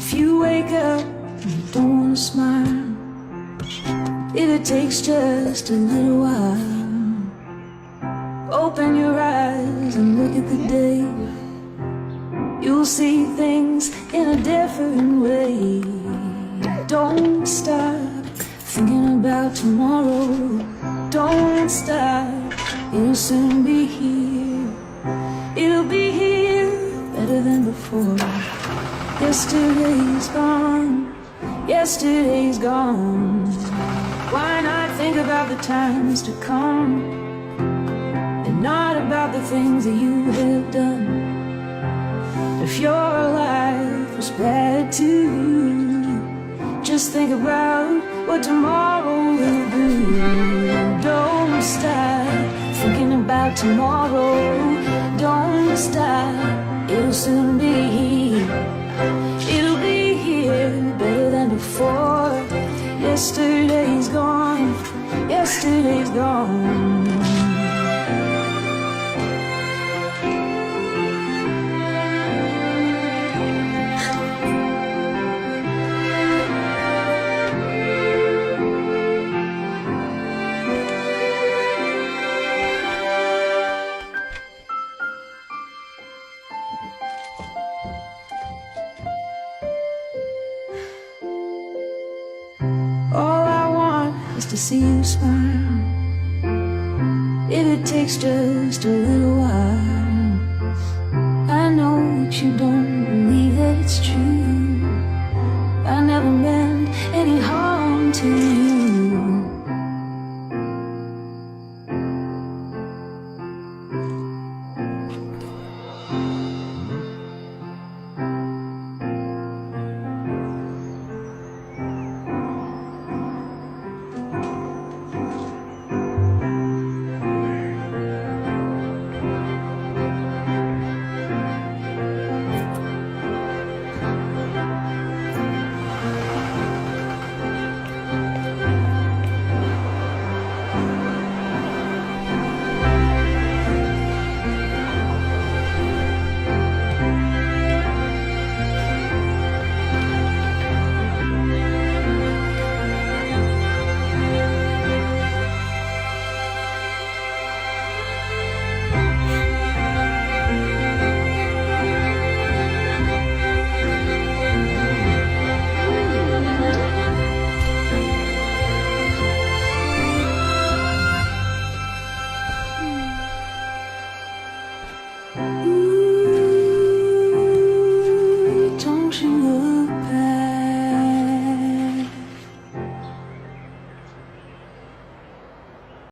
If you wake up and you don't wanna smile, if it takes just a little while, open your eyes and look at the day. You'll see things in a different way. Don't stop thinking about tomorrow. Don't stop, it'll soon be here. It'll be here better than before. Yesterday's gone, yesterday's gone. Why not think about the times to come, and not about the things that you have done? If your life was bad too, just think about what tomorrow will do. Don't stop thinking about tomorrow. Don't stop, it'll soon be here. It'll be here better than before. Yesterday's gone, yesterday's gone. All I want is to see you smile. If it takes just a little while, I know that you don't believe that it's true.